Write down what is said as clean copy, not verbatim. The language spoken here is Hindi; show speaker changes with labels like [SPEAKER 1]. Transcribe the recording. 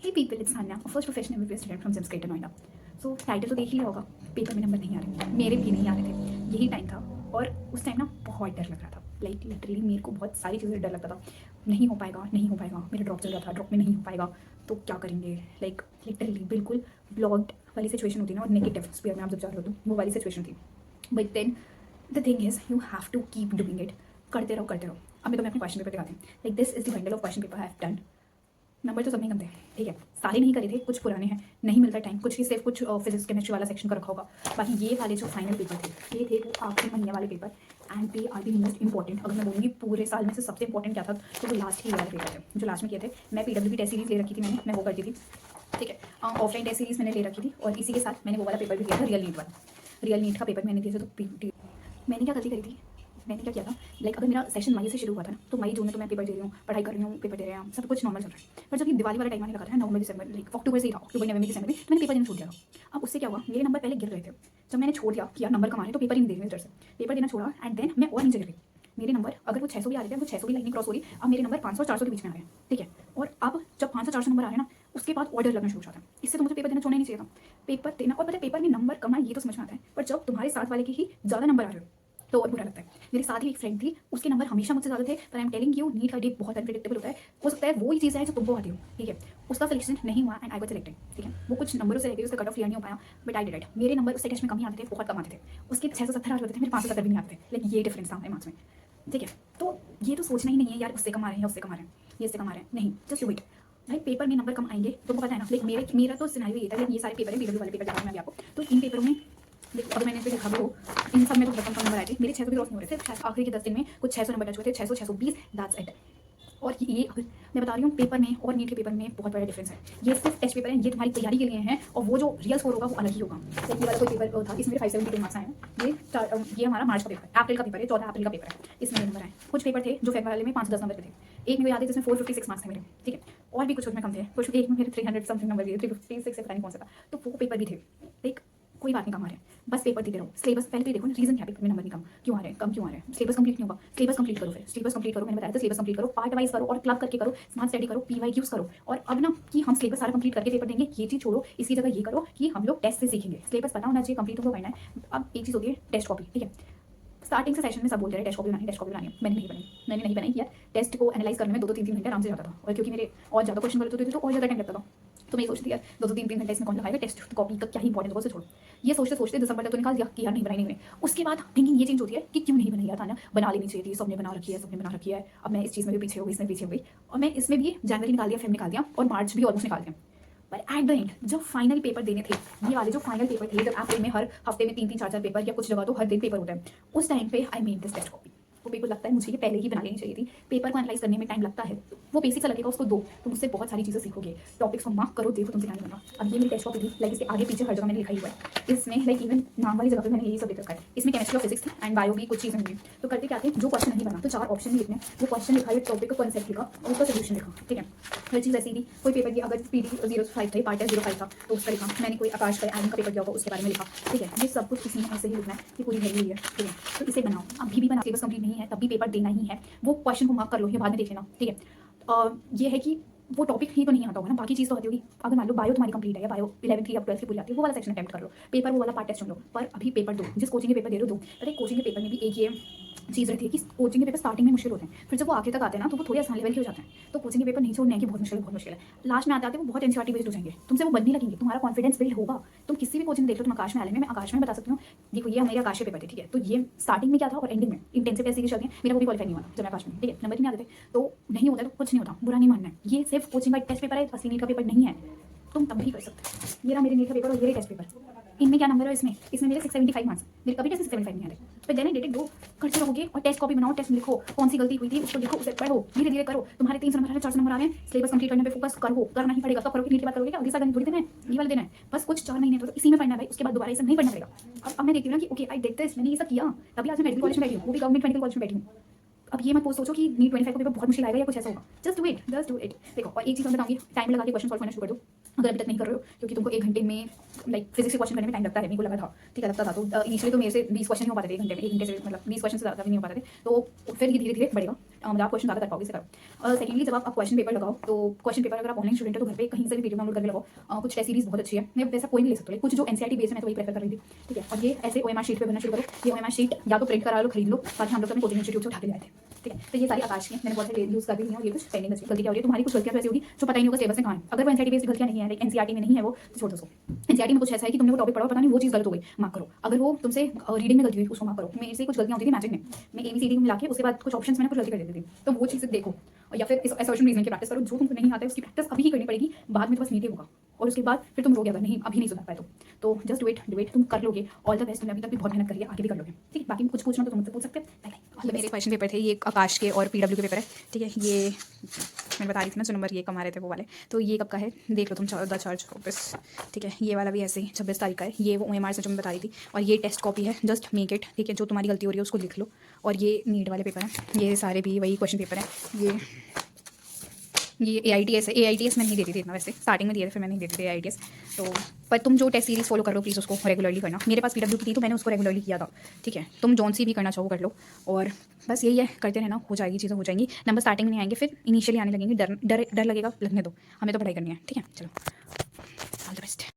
[SPEAKER 1] Hey people, it's Hanya, first professional MBBS student from GIMS Greater Noida. So title तो देख ही लिया होगा, पेपर में नंबर नहीं आ रहे थे, मेरे भी नहीं आ रहे थे। यही टाइम था और उस टाइम ना बहुत डर लग रहा था। लाइक लिटरली मेरे को बहुत सारी चीज़ें डर लगता था, नहीं हो पाएगा, नहीं हो पाएगा, मेरा ड्रॉप चल रहा था, ड्रॉप में नहीं हो पाएगा तो क्या करेंगे। लाइक लिटरली बिल्कुल ब्लॉक्ड वाली सिचुएशन होती है ना, और नेगेटिव स्पीयर में आप जब जा रहे हो तो वो वाली सिचुएशन थी। But then the thing is you have to keep doing it. करते रहो करते रहो। अब मैं तुम्हें अपने क्वेश्चन पेपर दिखाती हूँ। Like this is the bundle of question paper I have done. Number तो सब नहीं कम थे, ठीक है, सारे नहीं करे थे, कुछ पुराने हैं, नहीं मिलता टाइम, कुछ ही सिर्फ कुछ फिजिक्स केमिस्ट्री वाला सेक्शन का रखा होगा। बाकी ये वाले जो फाइनल पेपर थे ये थे वो आखिरी महीने वाले paper, and they are the most important. अगर मैं बोलूँगी पूरे साल में से सबसे इंपॉर्टेंट क्या था तो वो लास्ट ही वाले पेपर थे जो लास्ट में किए थे। मैं PWB टेस्ट सीरीज ले रखी थी, मैं वो करती थी, ठीक है, ऑफलाइन टेस्ट सीरीज मैंने ले रखी थी, और इसी के साथ मैंने वो वाला पेपर भी दिया था, रियल नीट वाला। रियल नीट का पेपर मैंने दिया था। तो मैंने क्या गलती करी थी, मैंने क्या किया था, लाइक अगर मेरा सेशन मई से शुरू हुआ था ना, तो मई जून में तो मैं पेपर दे रही हूँ, पढ़ाई कर रही हूँ, पेपर दे रहे हैं, सब कुछ नॉर्मल चल रहा है। पर जब ये दिवाली वाला टाइम आने लगा था, नवंबर दिसंबर, लाइक अक्टूबर से ही था, अक्टूबर नवंबर दिसंबर में, तो मैंने पेपर देना छोड़ दिया था। अब उससे क्या हुआ, मेरे नंबर पहले गिर रहे थे। जब मैंने छोड़ दिया कि यार नंबर कम आ रहे तो पेपर ही नहीं देने, इधर से पेपर देना छोड़ा, एंड देन मैं और नीचे गिर गई। मेरे नंबर अगर वो 600 भी आ रहे थे, वो 600 भी लाइन क्रॉस हो रही, अब मेरे नंबर 500 400 के बीच में आ रहे हैं, ठीक है। और अब जब 500 400 नंबर आ रहे हैं ना, उसके बाद ऑर्डर लगना शुरू हो जाता है। इससे तो मुझे पेपर देना छोड़ना ही नहीं चाहिए था। पेपर देना, और पता है पेपर में नंबर कम आए ये तो समझ में आता है, पर जब तुम्हारे साथ वाले के ही ज़्यादा नंबर आ रहे हो तो और बुरा लगता है। मेरे साथ ही एक फ्रेंड थी, उसके नंबर हमेशा मुझसे ज़्यादा थे, पर I am telling you NEET का डे बहुत अनप्रेडिक्टेबल होता है। हो सकता है वो ही चीज़ है जो तुमको आती हो, ठीक है। उसका सिलेक्शन नहीं हुआ एंड आई गॉट सिलेक्टेड, ठीक है। वो कुछ नंबरों से रह गई, उसका कट ऑफ क्लियर नहीं हो पाया, बट आई डिड इट। मेरे नंबर उससे टेस्ट में कम ही आते थे, बहुत कम आते थे। उसके 670 आ जाते थे, मेरे 570 भी नहीं आते थे। लाइक ये डिफरेंस था हमारे मार्क्स में, ठीक है। तो ये तो सोचना ही नहीं है यार उससे कम आ रहे हैं या उससे कम आ रहे हैं, ये इससे कम आ रहे हैं, नहीं, जस्ट डू इट। भाई पेपर में नंबर कम आएंगे, तुमको पता है ना। लाइक मेरा तो सिनेरियो ये था, ये सारे पेपर है, PW वाले पेपर दिखा मैं भी आपको, तो इन पेपरों में देखो अगर मैंने इस पे देखा भी हो, इन सब में तो बहुत कम नंबर आए थे। मेरे 600 भी क्रॉस नहीं हो रहे थे, आखिरी के 10 दिन में कुछ 600 नंबर टच हुए थे, 600 620, दैट्स इट। और ये मैं बता रही हूँ, पेपर में और नीट के पेपर में बहुत बड़ा डिफरेंस है। ये सिर्फ टेस्ट पेपर है, ये तुम्हारी तैयारी के लिए है, और वो जो रियल स्कोर होगा वो अलग ही होगा। तो ये वाला कोई पेपर था, इसमें 572 मार्क्स आए हैं। ये हमारा मार्च का पेपर है, अप्रैल का पेपर है, 14 अप्रैल का पेपर है, इसमें ये नंबर आए। कुछ पेपर थे जो फेब्रुअरी में 5-10 नंबर के थे। एक में याद है जिसमें 456 मार्क्स थे मेरे, ठीक है। और भी कुछ में कम थे, कुछ एक में मेरे 300 समथिंग नंबर दिए, 356 से पता नहीं कौन सा था, तो वो पेपर भी थे। लाइक कोई बात नहीं, कम आ रहे हैं, बस पेपर देते रहो। सिलेबस पहले तो देखो ना, रीजन क्या पेपर में नंबर नहीं कम क्यों आ रहे हैं, कम क्यों आ रहे हैं। सिलेबस कंप्लीट नहीं होगा, सिलेबस कंप्लीट करो, फिर सिलेबस कंप्लीट करो, मैंने बताया था सिलेबस कंप्लीट करो, पार्ट वाइज करो और क्लब करके करो, स्मार्ट स्टडी करो, PYQs करो। और अब ना कि हम सिलेबस सारा कंप्लीट करके पेपर देंगे, ये चीज़ छोड़ो, इसकी जगह ये करो कि हम लोग टेस्ट से सीखेंगे। सिलेबस पता होना चाहिए, कंप्लीट होगा करना है। अब एक चीज़ होती है टेस्ट कॉपी, ठीक है। स्टार्टिंग से सेशन में सब बोलते रहे टेस्ट कॉपी बनानी, टेस्ट कॉपी बनानी, मैंने नहीं बनाई यार। टेस्ट को एनालाइज करने में 2-3 घंटे आराम से जाता था, और क्योंकि मेरे और ज़्यादा क्वेश्चन गलत होते थे तो और ज़्यादा टाइम लगता था। तो मैं ये सोचती थी यार 2-3 घंटे इसमें कौन लगाएगा, टेस्ट कॉपी का क्या ही इंपॉर्टेंस होगा, उसे छोड़ो। ये सोचते सोचते दिसंबर तक तो निकाल दिया कि यार नहीं बनाई, नहीं बनाई। उसके बाद थिंकिंग ये चेंज होती है कि क्यों नहीं बनाई यार तान्या, बना लेनी चाहिए थी, सबने बना रखी है, सबने बना रखी है। अब मैं इस चीज़ में भी पीछे हो गई, इसमें पीछे हो गई, और मैं इसमें भी जनवरी निकाल दिया, फेब निकाल दिया, और मार्च भी ऑलमोस्ट निकाल दिया। पर एट द एंड जब फाइनल पेपर देने थे, ये वाले जो फाइनल पेपर थे, जब अप्रैल में हर हफ्ते में 3-3 4-4 पेपर, या कुछ जगह तो हर दिन पेपर होता है, उस टाइम पे I made this test copy. वो पेपर लगता है मुझे ये पहले ही बना लेनी चाहिए थी। पेपर को एनालाइज करने में टाइम लगता है, वो बेसिक सा लगेगा, उसको दो तो मुझसे बहुत सारी चीज़ें सीखोगे, टॉपिक्स को मार्क करो, देखो तुमसे क्या नहीं बना। अब ये मेरी टेस्ट कॉपी थी, लाइक इसके आगे पीछे हर जगह मैंने लिखा ही हुआ है। इसमें लाइक इवन नाम वाली जगह पे मैंने यही सब लिख रखा है। इसमें केमिस्ट्री और फिजिक्स थी एंड बायो भी कुछ चीज़ें होंगी। तो करते क्या थे, जो क्वेश्चन नहीं बना तो 4 ऑप्शन लिखने, वो क्वेश्चन लिखा है, टॉपिक का कॉन्सेप्ट लिखा और उसका सोल्यूशन लिखा, ठीक है। हर चीज़ ऐसी थी। कोई पेपर की अगर PD 05 था, पार्ट टेस्ट 05 था तो उसका लिखा मैंने, कोई आकाश का आयन का पेपर दिया होगा उसके बारे में लिखा, ठीक है। ये सब कुछ इसमें ऐसे ही लिखना है कि पूरी भरी हुई है, ठीक है। तो इसे बनाओ, अभी भी बना, सिलेबस कंप्लीट नहीं है तब भी पेपर देना ही है। वो क्वेश्चन को मार्क कर लो, ये बाद में देख लेना, ठीक है। ये है कि वो टॉपिक ही तो नहीं आता होगा ना, बाकी चीज़ तो आती होगी। अगर मान लो बायो तुम्हारी कंप्लीट है, या बायो 11th की या 12th की पूरी आती है, वो वाला सेक्शन अटेम्प्ट कर लो, पेपर वो वाला पार्ट टेस्ट चुन लो। पर अभी पेपर दो, जिस कोचिंग के पेपर दे रहे हो दो। अरे कोचिंग के पेपर में भी एक ये चीज़ रहती है कि कोचिंग के पेपर स्टार्टिंग में मुश्किल होते हैं, फिर जब वो आगे तक आते हैं ना तो वो थोड़े आसान लेवल के हो जाते हैं। तो कोचिंग के पेपर नहीं छोड़ने हैं कि बहुत मुश्किल है, बहुत मुश्किल है। लास्ट में आते आते वो बहुत NCERT बेस्ड हो जाएंगे, तुमसे वो बनने लगेंगे, तुम्हारा कॉन्फिडेंस बिल्ड होगा। तुम किसी भी कोचिंग देख लो, तुम आकाश में आले में, मैं आकाश में बता सकती हूँ, देखो ये मेरे आकाश के पेपर थे, ठीक है। तो ये स्टार्टिंग में क्या था और एंडिंग में इंटेंसिव टेस्ट सीरीज चलती है, मेरा वो भी क्वालिफाई नहीं हुआ जब मैं आकाश में, ठीक है। नंबर नहीं आते थे तो नहीं होता, तो कुछ नहीं होता, बुरा नहीं मानना है। ये सिर्फ कोचिंग का टेस्ट पेपर है, असली नीट का पेपर नहीं है। तुम तब भी कर सकते हो। ये रहा मेरे नीट का पेपर और ये टेस्ट पेपर। इनमें क्या नंबर है, इसमें मेरे 675 मार्क्स, मेरे कभी टेस्ट 675 नहीं आ रहे। तो देन डेटेड दो करते रहोगे और टेस्ट कॉपी बनाओ, टेस्ट में लिखो कौन सी गलती हुई थी उसको लिखो, उसे पढ़ो, धीरे धीरे करो। तुम्हारे 300 नंबर आ रहे हैं, 400 नंबर आ रहे हैं, सिलेबस कंप्लीट करने पे फोकस करो, करना ही पड़ेगा। कब करोगे, नीट की बात करोगे क्या, अगले साल थोड़ी देना है, ये वाला देना है, बस कुछ 4 महीने तो इसी में पढ़ना है भाई, उसके बाद दोबारा ये सब नहीं पढ़ना पड़ेगा। अब मैं देखती हूँ ना कि ओके आई डिड दिस, मैंने ये सब किया, तभी आज मैं मेडिकल कॉलेज में बैठी हूँ, वो भी गवर्नमेंट मेडिकल कॉलेज में बैठी हूँ। अब ये मत सोचो कि नीट 25 का पेपर बहुत मुश्किल आएगा या कुछ ऐसा होगा, जस्ट डू इट। देखो और एक चीज़ मैं बताऊंगी, टाइम लगा के क्वेश्चन सॉल्व करना शुरू कर दो अगर अभी तक नहीं कर रहे हो, क्योंकि तुमको 1 घंटे में लाइक फिजिक्स के क्वेश्चन करने में टाइम लगता है, मेरे को लगा था, ठीक है लगता था। तो इनिशियली तो मेरे से 20 क्वेश्चन नहीं हो पाते थे 1 घंटे में, 1 घंटे से मतलब 20 क्वेश्चन से ज़्यादा भी नहीं हो पाते थे। तो फिर ये धीरे धीरे बढ़ेगा, मतलब आप क्वेश्चन ज़्यादा कर पाओगे इसे करो। सेकेंडली जब आप क्वेश्चन पेपर लगाओ तो क्वेश्चन पेपर अगर आप ऑनलाइन स्टूडेंट हो तो घर पे कहीं से भी पीडीएफ डाउनलोड करके लगाओ। कुछ टेस्ट सीरीज बहुत अच्छी है, मैं वैसा कोई नहीं ले सकते, कुछ जो एनसीईआरटी बेस्ड है मैं तो वही प्रेफर कर रही थी, ठीक है। और ये ऐसे ओएमआर शीट पे बनना शुरू करो, ये ओएमआर शीट या तो प्रिंट करा लो, खरीद लो, बाकी हम लोग अपने कोचिंग इंस्टीट्यूट से उठा के ले आए थे, ठीक है। तो ये सारी आकाश की मैंने बहुत सारे यूज़ कर भी दी और ये कुछ पेंडिंग बची गलती क्या हो रही है तुम्हारी, कुछ गलतियाँ तो ऐसी होगी जो पता ही नहीं होगा सिलेबस में कहाँ है। अगर वो एनसीईआरटी बेस्ड गलतियाँ नहीं है, लाइक एनसीईआरटी में नहीं है वो, तो छोड़ दो उसको। एनसीईआरटी में कुछ ऐसा है कि तुमने वो टॉपिक पढ़ा और पता नहीं वो चीज़ गलत हो गई, मार्क करो। अगर वो तुमसे रीडिंग में गलती हुई उसको मार्क करो। मेरे से कुछ गलतियाँ होती थी मैजिक में, मैं ABCD मिला के उसके बाद कुछ ऑप्शंस मैंने कुछ गलती कर देती थी, तो वो चीज़ें देखो। या फिर इस असर्शन रीजनिंग की प्रैक्टिस करो, जो तुमको नहीं आता है उसकी प्रैक्टिस अभी ही करनी पड़ेगी, बाद में तो बस नीटिव होगा और उसके बाद फिर तुम रोगे अगर नहीं अभी नहीं सुधार पाए तो जस्ट डू इट, तुम कर लोगे। ऑल द बेस्ट, तुमने अभी तक भी बहुत मेहनत करी है, आगे भी कर लोगे, ठीक है। बाकी कुछ पूछना तो तुम मुझसे पूछ सकते हैं। मेरे क्वेश्चन पेपर थे ये आकाश के और PW के पेपर है, ठीक है। ये मैंने बता रही थी ना जो नंबर ये कमा रहे थे वो वाले, तो ये कब का है देख लो तुम, 14/4/24, ठीक है। ये वाला भी ऐसे ही 26 तारीख का है, ये वो OMR से जो मैं बता रही थी। और ये टेस्ट कॉपी है, जस्ट मेक इट, ठीक है। जो तुम्हारी गलती हो रही है उसको लिख लो। और ये नीट वाले पेपर हैं, ये सारे भी वही क्वेश्चन पेपर हैं। ये AITS है, AITS मैं नहीं देती थी इतना, वैसे स्टार्टिंग में दिए थे फिर मैं नहीं देती थी AITS। तो पर तुम जो टेस्ट सीरीज फॉलो करो प्लीज़ उसको रेगुलरली करना। मेरे पास PW की थी तो मैंने उसको रेगुलरली किया था, ठीक है। तुम जौन सी भी करना चाहो कर लो, और बस यही है, करते रहना, हो जाएगी चीज़ें, हो जाएंगी। नंबर स्टार्टिंग में नहीं आएंगे, फिर इनिशियली आने लगेंगे, डर लगेगा, लगने दो, हमें तो पढ़ाई करनी है, ठीक है। चलो, ऑल द बेस्ट।